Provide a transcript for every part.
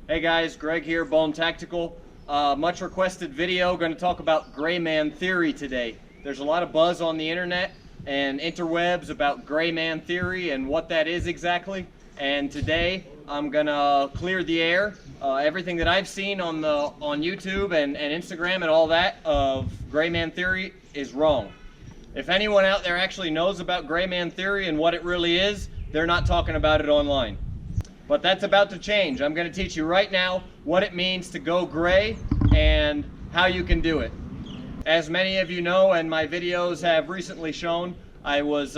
Hey guys, Greg here, Bone Tactical. Much requested video, going to talk about gray man theory today. There's a lot of buzz on the internet and interwebs about gray man theory and what that is exactly. And today I'm going to clear the air. Everything that I've seen on YouTube and Instagram and all that of gray man theory is wrong. If anyone out there actually knows about gray man theory and what it really is, they're not talking about it online. But that's about to change. I'm going to teach you right now what it means to go gray and how you can do it. As many of you know, and my videos have recently shown, I was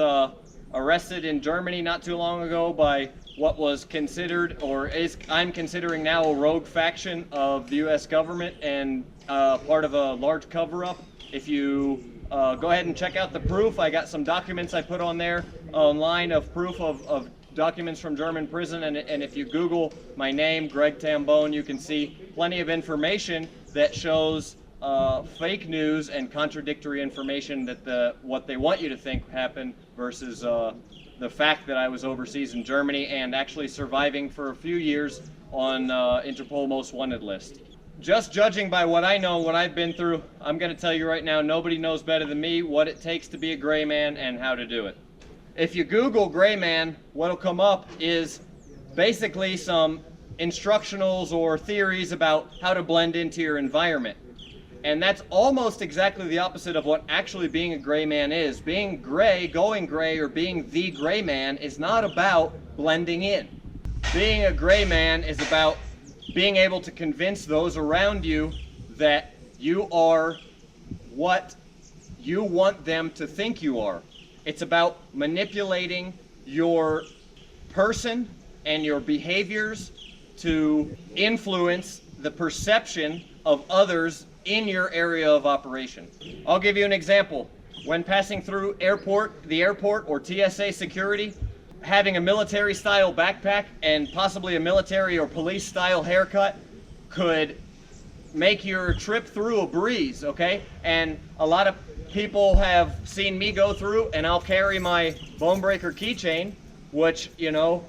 arrested in Germany not too long ago by what was considered, or I'm considering now, a rogue faction of the US government and part of a large cover-up. If you go ahead and check out the proof, I got some documents I put on there online of proof of documents from German prison, and if you Google my name, Greg Tambone, you can see plenty of information that shows fake news and contradictory information that what they want you to think happened versus the fact that I was overseas in Germany and actually surviving for a few years on Interpol Most Wanted list. Just judging by what I know, what I've been through, I'm going to tell you right now, nobody knows better than me what it takes to be a gray man and how to do it. If you Google gray man, what'll come up is basically some instructionals or theories about how to blend into your environment. And that's almost exactly the opposite of what actually being a gray man is. Being gray, going gray, or being the gray man is not about blending in. Being a gray man is about being able to convince those around you that you are what you want them to think you are. It's about manipulating your person and your behaviors to influence the perception of others in your area of operation. I'll give you an example. When passing through the airport or TSA security, having a military style backpack and possibly a military or police style haircut could make your trip through a breeze, okay? And a lot of people have seen me go through, and I'll carry my bone breaker keychain, which, you know,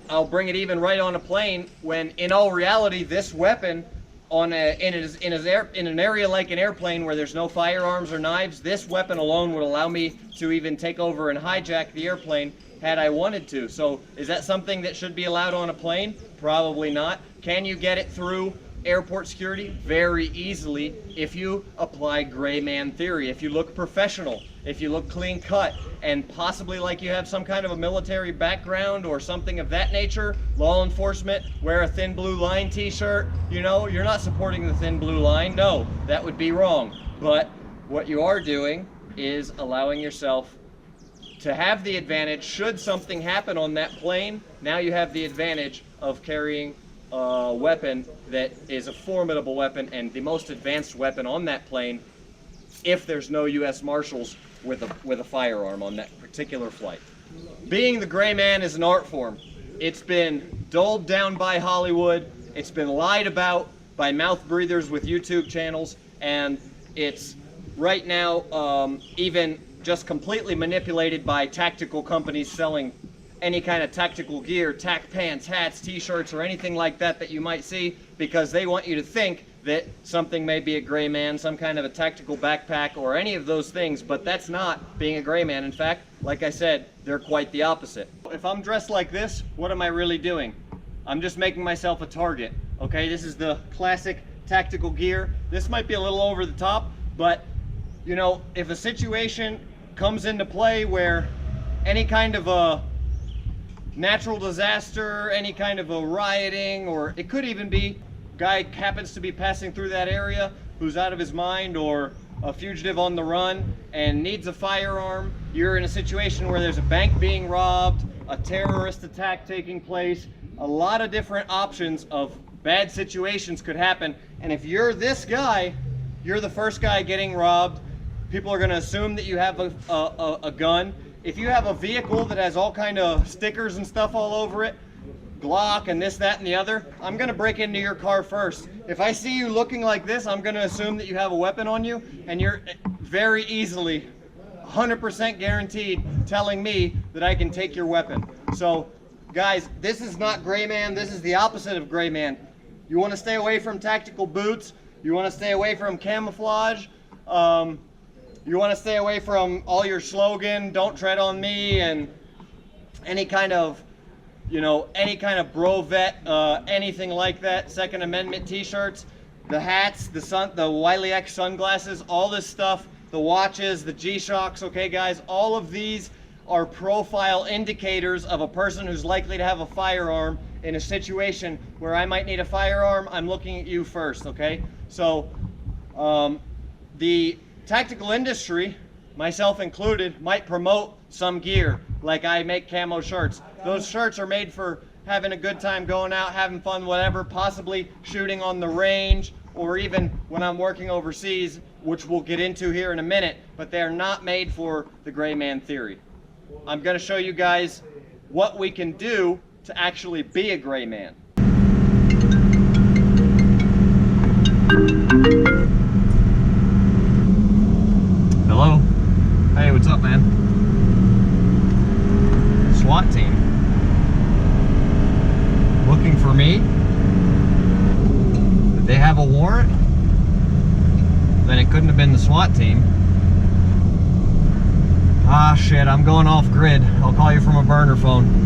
I'll bring it even right on a plane, when in all reality this weapon in an area like an airplane where there's no firearms or knives, this weapon alone would allow me to even take over and hijack the airplane had I wanted to. So is that something that should be allowed on a plane? Probably not. Can you get it through airport security? Very easily, if you apply gray man theory, if you look professional, if you look clean cut, and possibly like you have some kind of a military background or something of that nature, law enforcement, wear a thin blue line t-shirt. You know, you're not supporting the thin blue line. No, that would be wrong. But what you are doing is allowing yourself to have the advantage. Should something happen on that plane, now you have the advantage of carrying a weapon that is a formidable weapon and the most advanced weapon on that plane if there's no U.S. Marshals with a firearm on that particular flight. Being the gray man is an art form. It's been dulled down by Hollywood, it's been lied about by mouth breathers with YouTube channels, and it's right now even just completely manipulated by tactical companies selling any kind of tactical gear, tack pants, hats, t-shirts, or anything like that that you might see, because they want you to think that something may be a gray man, some kind of a tactical backpack, or any of those things, but that's not being a gray man. In fact, like I said, they're quite the opposite. If I'm dressed like this, what am I really doing? I'm just making myself a target, okay? This is the classic tactical gear. This might be a little over the top, but, you know, if a situation comes into play where any kind of a natural disaster, any kind of a rioting, or it could even be guy happens to be passing through that area who's out of his mind, or a fugitive on the run and needs a firearm. You're in a situation where there's a bank being robbed, a terrorist attack taking place, a lot of different options of bad situations could happen. And if you're this guy, you're the first guy getting robbed. People are going to assume that you have a gun. If you have a vehicle that has all kind of stickers and stuff all over it, Glock and this, that, and the other, I'm going to break into your car first. If I see you looking like this, I'm going to assume that you have a weapon on you, and you're very easily, 100% guaranteed, telling me that I can take your weapon. So, guys, this is not gray man. This is the opposite of gray man. You want to stay away from tactical boots. You want to stay away from camouflage. You want to stay away from all your slogan, "Don't tread on me," and any kind of, any kind of bro vet, anything like that. Second Amendment t-shirts, the hats, the Wiley X sunglasses, all this stuff, the watches, the G-Shocks, okay guys, all of these are profile indicators of a person who's likely to have a firearm. In a situation where I might need a firearm, I'm looking at you first, okay? So the tactical industry, myself included, might promote some gear, like I make camo shirts. Those shirts are made for having a good time, going out, having fun, whatever, possibly shooting on the range, or even when I'm working overseas, which we'll get into here in a minute, but they are not made for the gray man theory. I'm gonna show you guys what we can do to actually be a gray man. Hello? Hey, what's up, man? SWAT team. Looking for me? Did they have a warrant? Then it couldn't have been the SWAT team. Ah, shit, I'm going off grid. I'll call you from a burner phone.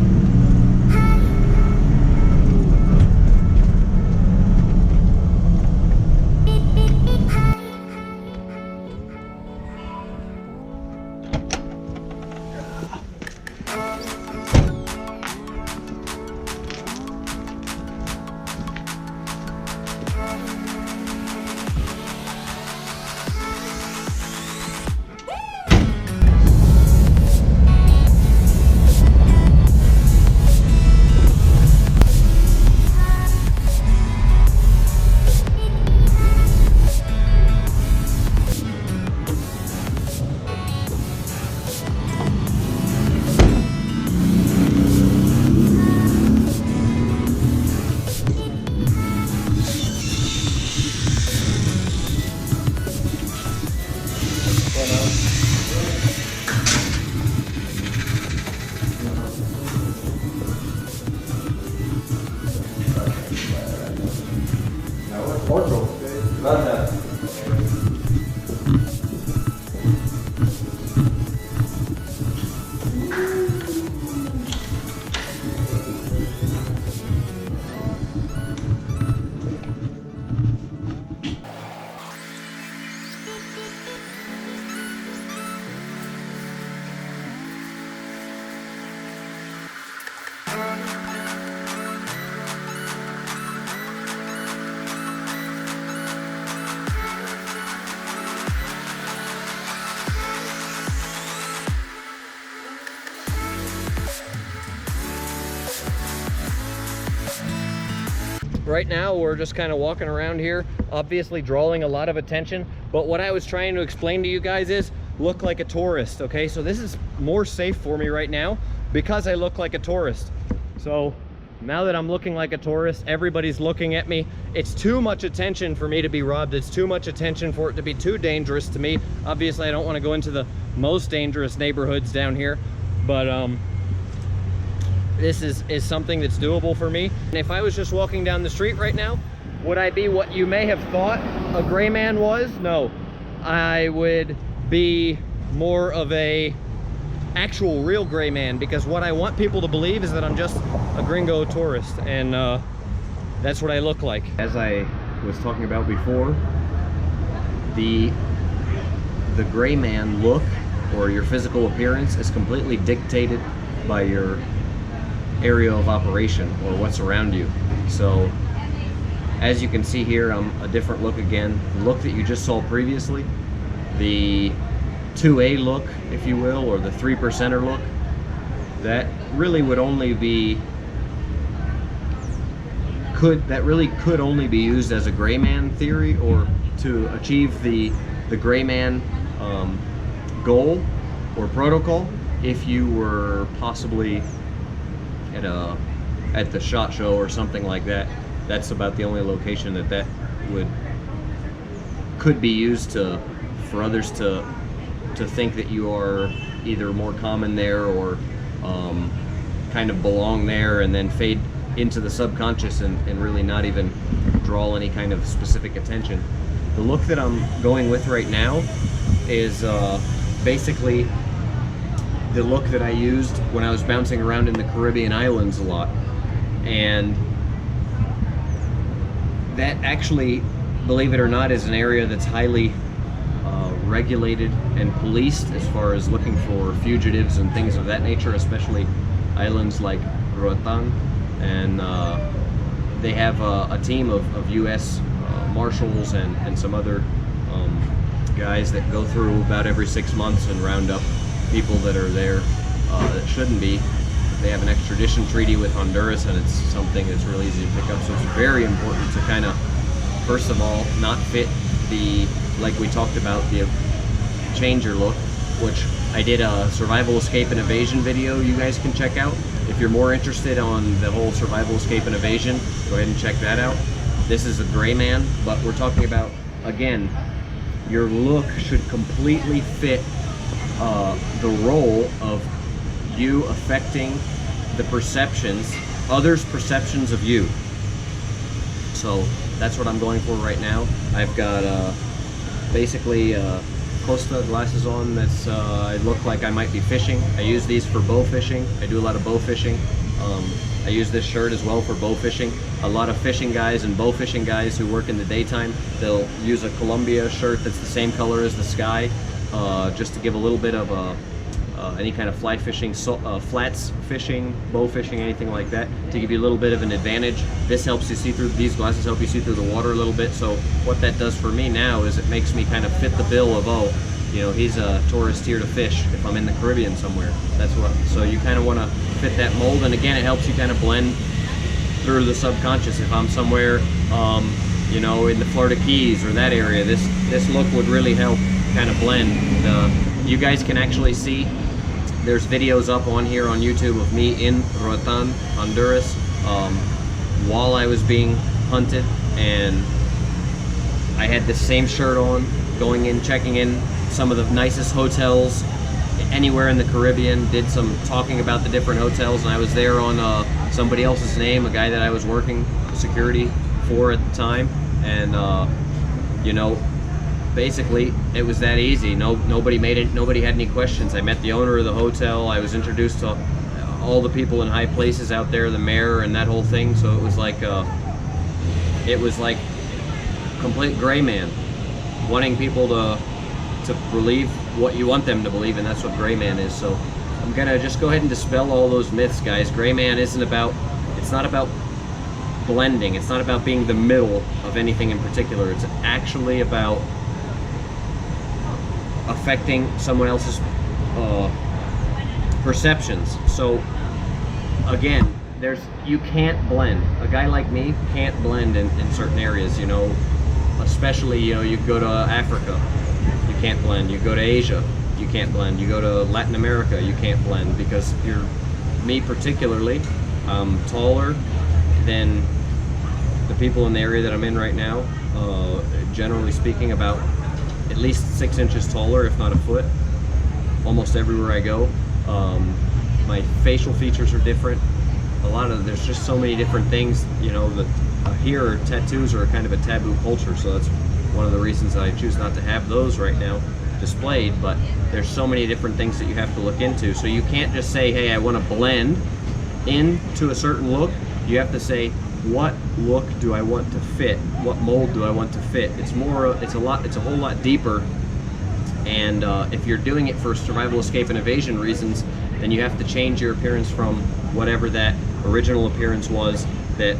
Right now we're just kind of walking around here, obviously drawing a lot of attention, but what I was trying to explain to you guys is look like a tourist, okay? So this is more safe for me right now because I look like a tourist. So now that I'm looking like a tourist, everybody's looking at me. It's too much attention for me to be robbed. It's too much attention for it to be too dangerous to me. Obviously I don't want to go into the most dangerous neighborhoods down here, but this is something that's doable for me. And if I was just walking down the street right now, would I be what you may have thought a gray man was? No, I would be more of a actual real gray man, because what I want people to believe is that I'm just a gringo tourist, and that's what I look like. As I was talking about before, the gray man look or your physical appearance is completely dictated by your area of operation or what's around you. So as you can see here, I'm a different look again. The look that you just saw previously, the 2A look, if you will, or the 3%er look, that really would only be that really could only be used as a gray man theory, or to achieve the gray man goal or protocol, if you were possibly at the SHOT Show or something like that. That's about the only location that could be used for others to think that you are either more common there or kind of belong there, and then into the subconscious and really not even draw any kind of specific attention. The look that I'm going with right now is basically the look that I used when I was bouncing around in the Caribbean islands a lot. And that actually, believe it or not, is an area that's highly regulated and policed as far as looking for fugitives and things of that nature, especially islands like Roatan. And they have a team of U.S. Marshals and some other guys that go through about every 6 months and round up people that are there that shouldn't be. They have an extradition treaty with Honduras, and it's something that's really easy to pick up. So it's very important to kind of, first of all, not fit the, like we talked about, the change your look, which I did a survival, escape, and evasion video you guys can check out. If you're more interested on the whole survival, escape, and evasion, go ahead and check that out. This is a gray man, but we're talking about, again, your look should completely fit the role of you affecting the perceptions, others' perceptions of you. So that's what I'm going for right now. I've got basically Costa glasses on. That's I look like I might be fishing. I use these for bow fishing. I do a lot of bow fishing. I use this shirt as well for bow fishing. A lot of fishing guys and bow fishing guys who work in the daytime, they'll use a Columbia shirt that's the same color as the sky, just to give a little bit of any kind of fly fishing, flats fishing, bow fishing, anything like that, to give you a little bit of an advantage. This helps you see through, these glasses help you see through the water a little bit. So what that does for me now is it makes me kind of fit the bill of, oh, you know, he's a tourist here to fish if I'm in the Caribbean somewhere. That's what, so you kind of want to fit that mold, and again, it helps you kind of blend through the subconscious. If I'm somewhere, you know, in the Florida Keys or that area, this look would really help kind of blend. You guys can actually see, there's videos up on here on YouTube of me in Roatan, Honduras, while I was being hunted, and I had the same shirt on, going in, checking in some of the nicest hotels anywhere in the Caribbean, did some talking about the different hotels, and I was there on somebody else's name, a guy that I was working security for at the time, and you know, basically it was that easy. Nobody had any questions. I met the owner of the hotel. I was introduced to all the people in high places out there, the mayor and that whole thing. So it was like complete gray man, wanting people to believe what you want them to believe, and that's what gray man is. So I'm gonna just go ahead and dispel all those myths, guys. Gray man isn't about, it's not about blending. It's not about being the middle of anything in particular. It's actually about affecting someone else's perceptions. So again, you can't blend. A guy like me can't blend in certain areas, you know, especially, you know, you go to Africa, you can't blend. You go to Asia, you can't blend. You go to Latin America, you can't blend, because me particularly, taller than the people in the area that I'm in right now, generally speaking, about at least 6 inches taller, if not a foot, almost everywhere I go. My facial features are different. There's just so many different things, you know, that here tattoos are kind of a taboo culture, so that's one of the reasons I choose not to have those right now displayed. But there's so many different things that you have to look into, so you can't just say, hey, I want to blend into a certain look. You have to say, what look do I want to fit? What mold do I want to fit? It's a whole lot deeper. And if you're doing it for survival, escape, and evasion reasons, then you have to change your appearance from whatever that original appearance was that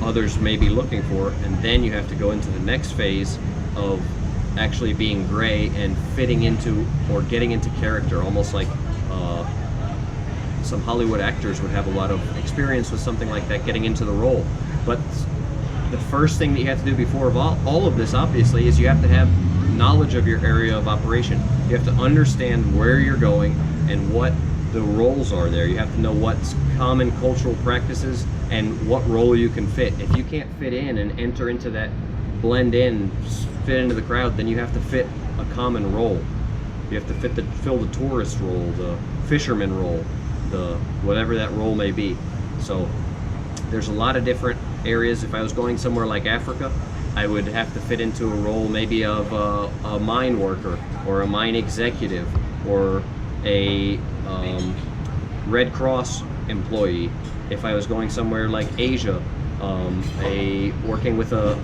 others may be looking for, and then you have to go into the next phase of actually being gray and fitting into, or getting into character, almost like some Hollywood actors would have a lot of experience with something like that, getting into the role. But the first thing that you have to do before all of this, obviously, is you have to have knowledge of your area of operation. You have to understand where you're going and what the roles are there. You have to know what's common cultural practices and what role you can fit. If you can't fit in and enter into that, blend in, fit into the crowd, then you have to fit a common role. You have to fill the tourist role, the fisherman role, the whatever that role may be. So there's a lot of different areas. If I was going somewhere like Africa, I would have to fit into a role maybe of a mine worker or a mine executive or a Red Cross employee. If I was going somewhere like Asia, working with a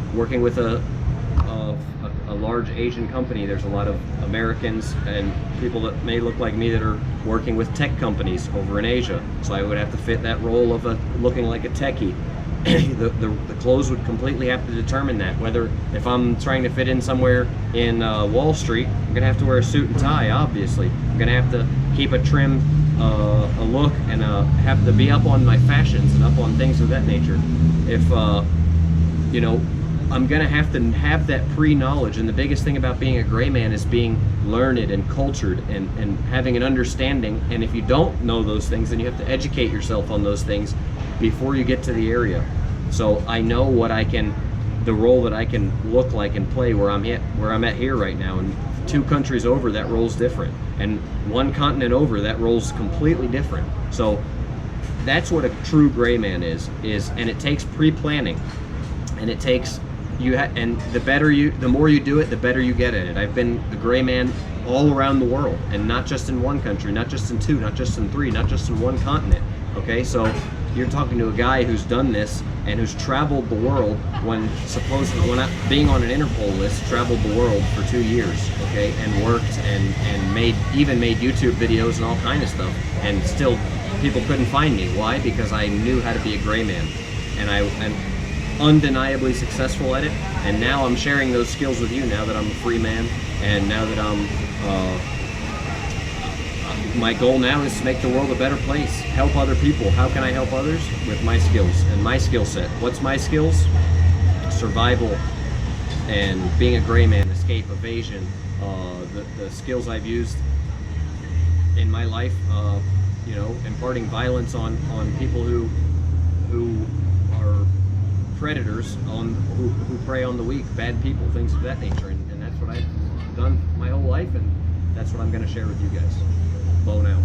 large Asian company, there's a lot of Americans and people that may look like me that are working with tech companies over in Asia. So I would have to fit that role of looking like a techie. the clothes would completely have to determine that. Whether if I'm trying to fit in somewhere in Wall Street, I'm gonna have to wear a suit and tie. Obviously, I'm gonna have to keep a trim a look and have to be up on my fashions and up on things of that nature. If you know, I'm gonna have to have that pre-knowledge, and the biggest thing about being a gray man is being learned and cultured and having an understanding. And if you don't know those things, then you have to educate yourself on those things before you get to the area. So I know what the role that I can look like and play where I'm at here right now. And 2 countries over, that role's different, and 1 continent over, that role's completely different. So that's what a true gray man is, and it takes pre-planning, and it takes and the more you do it, the better you get at it. I've been the gray man all around the world, and not just in 1 country, not just in 2, not just in 3, not just in 1 continent. Okay, so you're talking to a guy who's done this and who's traveled the world being on an Interpol list, traveled the world for 2 years, okay, and worked and made YouTube videos and all kind of stuff, and still people couldn't find me. Why? Because I knew how to be a gray man, and I'm undeniably successful at it. And now I'm sharing those skills with you now that I'm a free man, and now that my goal now is to make the world a better place, help other people. How can I help others? With my skills and my skill set. What's my skills? Survival and being a gray man, escape, evasion, the skills I've used in my life, you know, imparting violence on people who are predators, who prey on the weak, bad people, things of that nature. And that's what I've done my whole life, and that's what I'm going to share with you guys. Blown out.